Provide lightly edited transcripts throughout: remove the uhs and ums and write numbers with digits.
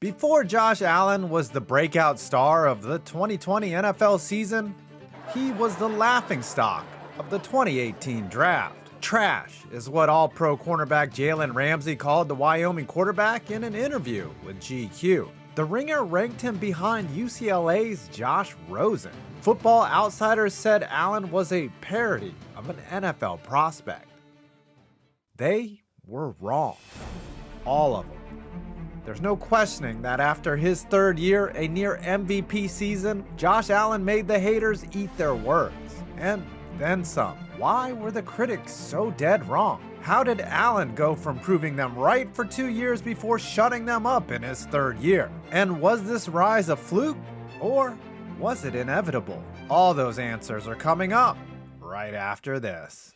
Before Josh Allen was the breakout star of the 2020 NFL season, he was the laughingstock of the 2018 draft. Trash is what All-Pro cornerback Jalen Ramsey called the Wyoming quarterback in an interview with GQ. The Ringer ranked him behind UCLA's Josh Rosen. Football Outsiders said Allen was a parody of an NFL prospect. They were wrong. All of them. There's no questioning that after his third year, a near MVP season, Josh Allen made the haters eat their words. And then some. Why were the critics so dead wrong? How did Allen go from proving them right for 2 years before shutting them up in his third year? And was this rise a fluke, or was it inevitable? All those answers are coming up right after this.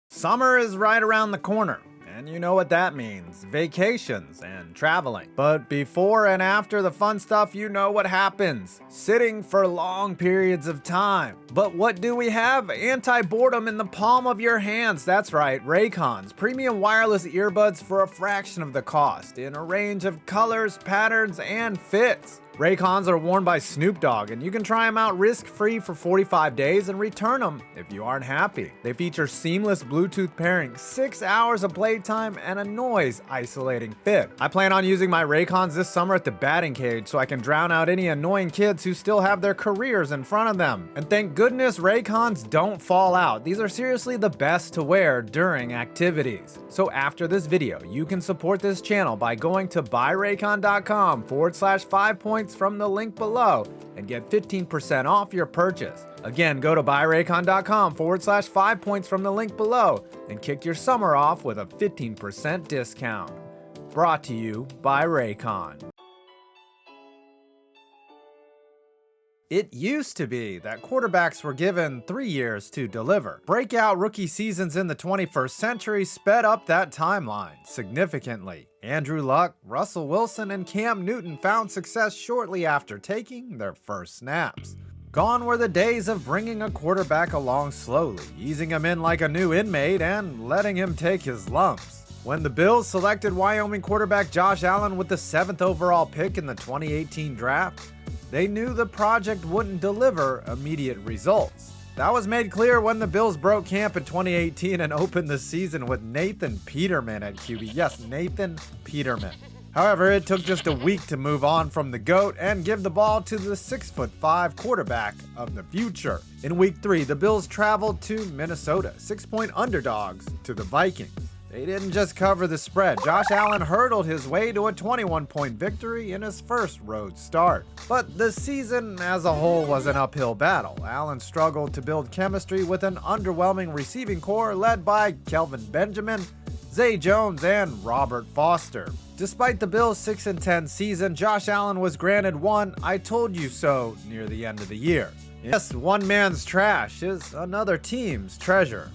Summer is right around the corner. And you know what that means, vacations and traveling. But before and after the fun stuff, you know what happens. Sitting for long periods of time. But what do we have? Anti-boredom in the palm of your hands. That's right, Raycons, premium wireless earbuds for a fraction of the cost, in a range of colors, patterns, and fits. Raycons are worn by Snoop Dogg, and you can try them out risk-free for 45 days and return them if you aren't happy. They feature seamless Bluetooth pairing, 6 hours of playtime, and a noise-isolating fit. I plan on using my Raycons this summer at the batting cage so I can drown out any annoying kids who still have their careers in front of them. And thank goodness Raycons don't fall out. These are seriously the best to wear during activities. So after this video, you can support this channel by going to buyraycon.com/5points from the link below and get 15% off your purchase. Again, go to buyraycon.com/5points from the link below and kick your summer off with a 15% discount. Brought to you by Raycon. It used to be that quarterbacks were given 3 years to deliver. Breakout rookie seasons in the 21st century sped up that timeline significantly. Andrew Luck, Russell Wilson, and Cam Newton found success shortly after taking their first snaps. Gone were the days of bringing a quarterback along slowly, easing him in like a new inmate, and letting him take his lumps. When the Bills selected Wyoming quarterback Josh Allen with the 7th overall pick in the 2018 draft, they knew the project wouldn't deliver immediate results. That was made clear when the Bills broke camp in 2018 and opened the season with Nathan Peterman at QB. Yes, Nathan Peterman. However, it took just a week to move on from the GOAT and give the ball to the 6'5" quarterback of the future. In week 3, the Bills traveled to Minnesota, 6-point underdogs to the Vikings. They didn't just cover the spread. Josh Allen hurdled his way to a 21-point victory in his first road start. But the season as a whole was an uphill battle. Allen struggled to build chemistry with an underwhelming receiving core led by Kelvin Benjamin, Zay Jones, and Robert Foster. Despite the Bills' 6-10 season, Josh Allen was granted one "I told you so" near the end of the year. Yes, one man's trash is another team's treasure.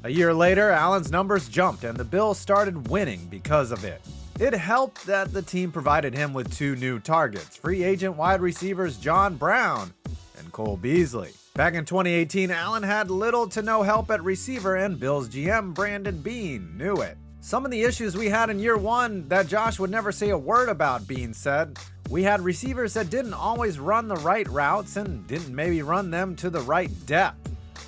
A year later, Allen's numbers jumped and the Bills started winning because of it. It helped that the team provided him with 2 new targets, free agent wide receivers John Brown and Cole Beasley. Back in 2018, Allen had little to no help at receiver, and Bills GM Brandon Beane knew it. Some of the issues we had in year 1 that Josh would never say a word about, Beane said. We had receivers that didn't always run the right routes and didn't maybe run them to the right depth.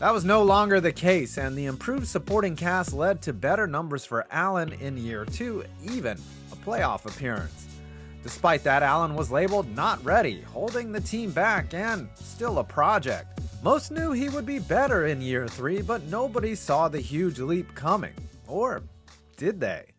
That was no longer the case, and the improved supporting cast led to better numbers for Allen in year 2, even a playoff appearance. Despite that, Allen was labeled not ready, holding the team back, and still a project. Most knew he would be better in year 3, but nobody saw the huge leap coming. Or did they?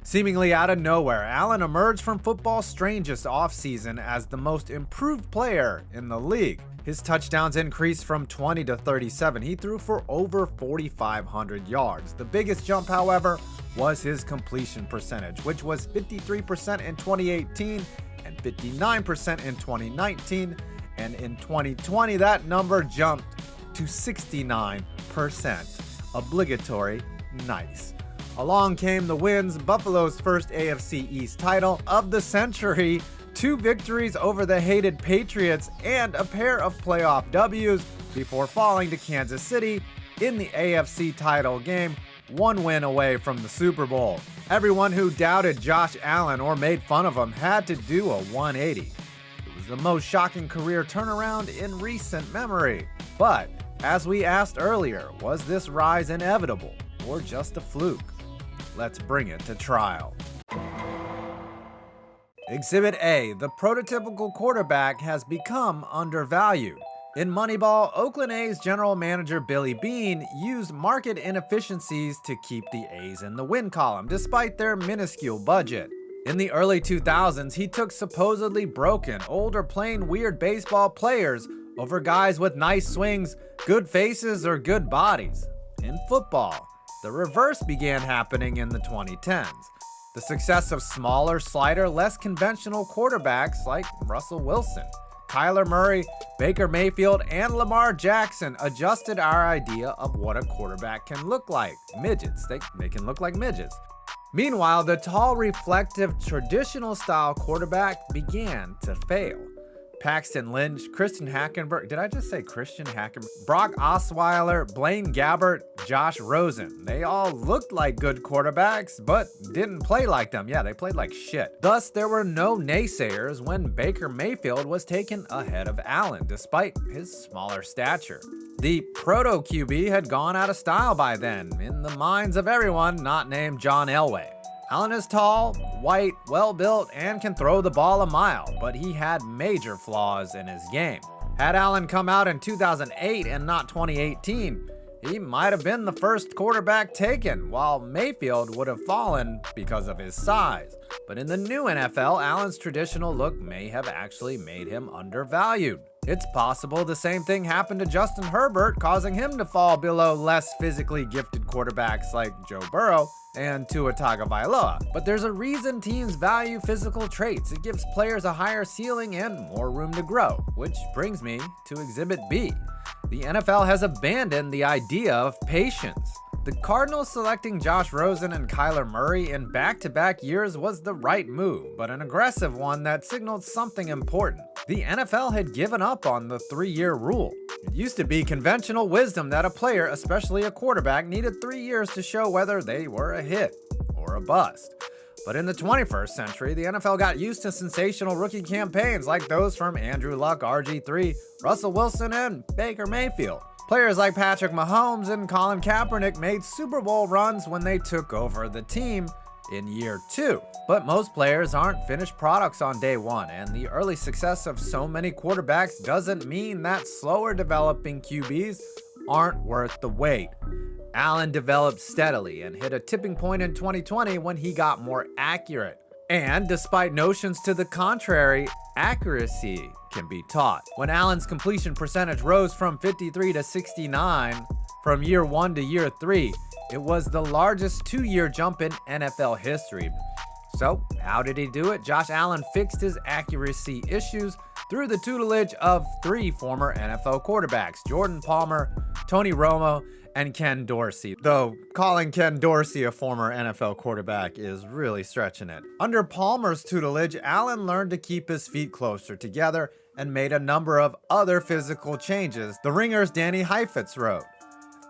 Seemingly out of nowhere, Allen emerged from football's strangest offseason as the most improved player in the league. His touchdowns increased from 20 to 37. He threw for over 4,500 yards. The biggest jump, however, was his completion percentage, which was 53% in 2018 and 59% in 2019. And in 2020, that number jumped to 69%. Obligatory nice. Along came the wins, Buffalo's first AFC East title of the century, 2 victories over the hated Patriots, and a pair of playoff W's before falling to Kansas City in the AFC title game one win away from the Super Bowl. Everyone who doubted Josh Allen or made fun of him had to do a 180. It was the most shocking career turnaround in recent memory. But, as we asked earlier, was this rise inevitable or just a fluke? Let's bring it to trial. Exhibit A, the prototypical quarterback has become undervalued. In Moneyball, Oakland A's general manager Billy Beane used market inefficiencies to keep the A's in the win column despite their minuscule budget. In the early 2000s, he took supposedly broken, old or plain weird baseball players over guys with nice swings, good faces, or good bodies. In football, the reverse began happening in the 2010s. The success of smaller, slighter, less conventional quarterbacks like Russell Wilson, Kyler Murray, Baker Mayfield, and Lamar Jackson adjusted our idea of what a quarterback can look like. Midgets. They can look like midgets. Meanwhile, the tall, reflective, traditional-style quarterback began to fail. Paxton Lynch, Christian Hackenberg, did I just say Christian Hackenberg? Brock Osweiler, Blaine Gabbert, Josh Rosen. They all looked like good quarterbacks, but didn't play like them. Yeah, they played like shit. Thus, there were no naysayers when Baker Mayfield was taken ahead of Allen, despite his smaller stature. The proto-QB had gone out of style by then, in the minds of everyone not named John Elway. Allen is tall, white, well-built, and can throw the ball a mile, but he had major flaws in his game. Had Allen come out in 2008 and not 2018, he might have been the first quarterback taken, while Mayfield would have fallen because of his size. But in the new NFL, Allen's traditional look may have actually made him undervalued. It's possible the same thing happened to Justin Herbert, causing him to fall below less physically gifted quarterbacks like Joe Burrow and Tua Tagovailoa. But there's a reason teams value physical traits. It gives players a higher ceiling and more room to grow, which brings me to Exhibit B. The NFL has abandoned the idea of patience. The Cardinals selecting Josh Rosen and Kyler Murray in back-to-back years was the right move, but an aggressive one that signaled something important. The NFL had given up on the 3-year rule. It used to be conventional wisdom that a player, especially a quarterback, needed 3 years to show whether they were a hit or a bust. But in the 21st century, the NFL got used to sensational rookie campaigns like those from Andrew Luck, RG3, Russell Wilson, and Baker Mayfield. Players like Patrick Mahomes and Colin Kaepernick made Super Bowl runs when they took over the team in year 2. But most players aren't finished products on day 1, and the early success of so many quarterbacks doesn't mean that slower developing QBs aren't worth the wait. Allen developed steadily and hit a tipping point in 2020 when he got more accurate. And despite notions to the contrary, accuracy can be taught. When Allen's completion percentage rose from 53 to 69 from year 1 to year 3, it was the largest 2-year jump in NFL history. So, how did he do it? Josh Allen fixed his accuracy issues through the tutelage of 3 former NFL quarterbacks, Jordan Palmer, Tony Romo, and Ken Dorsey. Though calling Ken Dorsey a former NFL quarterback is really stretching it. Under Palmer's tutelage, Allen learned to keep his feet closer together and made a number of other physical changes, the Ringer's Danny Heifetz wrote.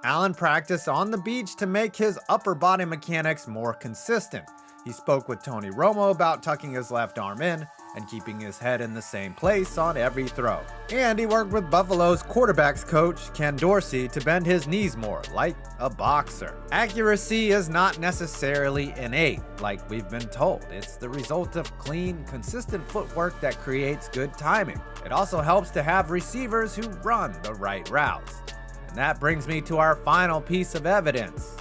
Allen practiced on the beach to make his upper body mechanics more consistent. He spoke with Tony Romo about tucking his left arm in and keeping his head in the same place on every throw. And he worked with Buffalo's quarterbacks coach, Ken Dorsey, to bend his knees more, like a boxer. Accuracy is not necessarily innate, like we've been told. It's the result of clean, consistent footwork that creates good timing. It also helps to have receivers who run the right routes. And that brings me to our final piece of evidence.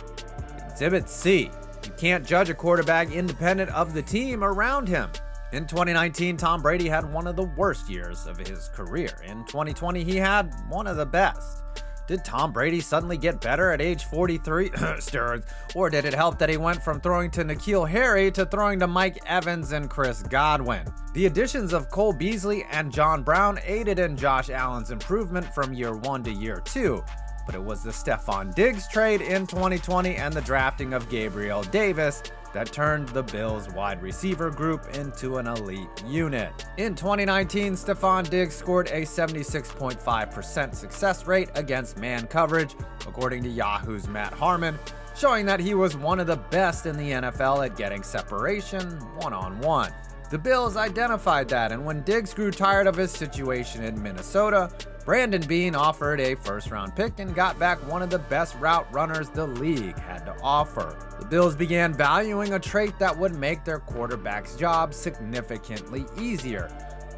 Exhibit C. You can't judge a quarterback independent of the team around him. In 2019, Tom Brady had one of the worst years of his career. In 2020, he had one of the best. Did Tom Brady suddenly get better at age 43? Steroids. Or did it help that he went from throwing to N'Keal Harry to throwing to Mike Evans and Chris Godwin? The additions of Cole Beasley and John Brown aided in Josh Allen's improvement from year 1 to year 2. But it was the Stephon Diggs trade in 2020 and the drafting of Gabriel Davis that turned the Bills' wide receiver group into an elite unit. In 2019, Stephon Diggs scored a 76.5% success rate against man coverage, according to Yahoo's Matt Harmon, showing that he was one of the best in the NFL at getting separation one-on-one. The Bills identified that, and when Diggs grew tired of his situation in Minnesota, Brandon Beane offered a first-round pick and got back one of the best route runners the league had to offer. The Bills began valuing a trait that would make their quarterback's job significantly easier,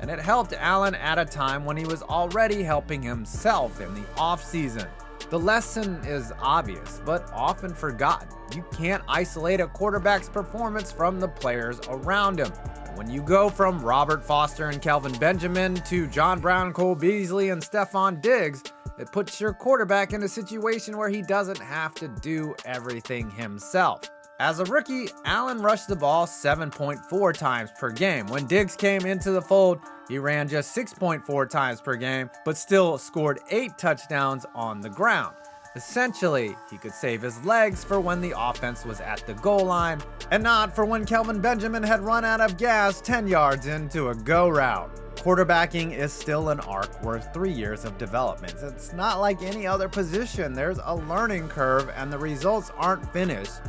and it helped Allen at a time when he was already helping himself in the offseason. The lesson is obvious, but often forgotten. You can't isolate a quarterback's performance from the players around him. When you go from Robert Foster and Kelvin Benjamin to John Brown, Cole Beasley, and Stephon Diggs, it puts your quarterback in a situation where he doesn't have to do everything himself. As a rookie, Allen rushed the ball 7.4 times per game. When Diggs came into the fold, he ran just 6.4 times per game, but still scored 8 touchdowns on the ground. Essentially, he could save his legs for when the offense was at the goal line, and not for when Kelvin Benjamin had run out of gas 10 yards into a go route. Quarterbacking is still an arc worth 3 years of development. It's not like any other position. There's a learning curve, and the results aren't finished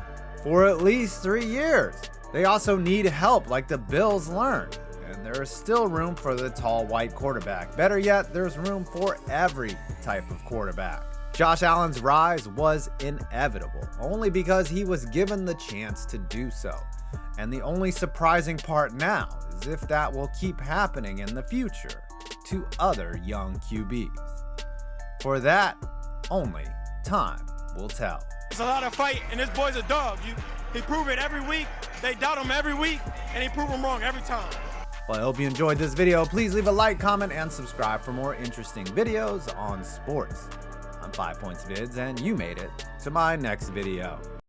for at least 3 years. They also need help like the Bills learned, and there is still room for the tall white quarterback. Better yet, there's room for every type of quarterback. Josh Allen's rise was inevitable, only because he was given the chance to do so. And the only surprising part now is if that will keep happening in the future to other young QBs. For that, only time will tell. It's a lot of fight, and this boy's a dog. He prove it every week. They doubt him every week, and he prove him wrong every time. Well, I hope you enjoyed this video. Please leave a like, comment, and subscribe for more interesting videos on sports. I'm 5 Points Vids, and you made it to my next video.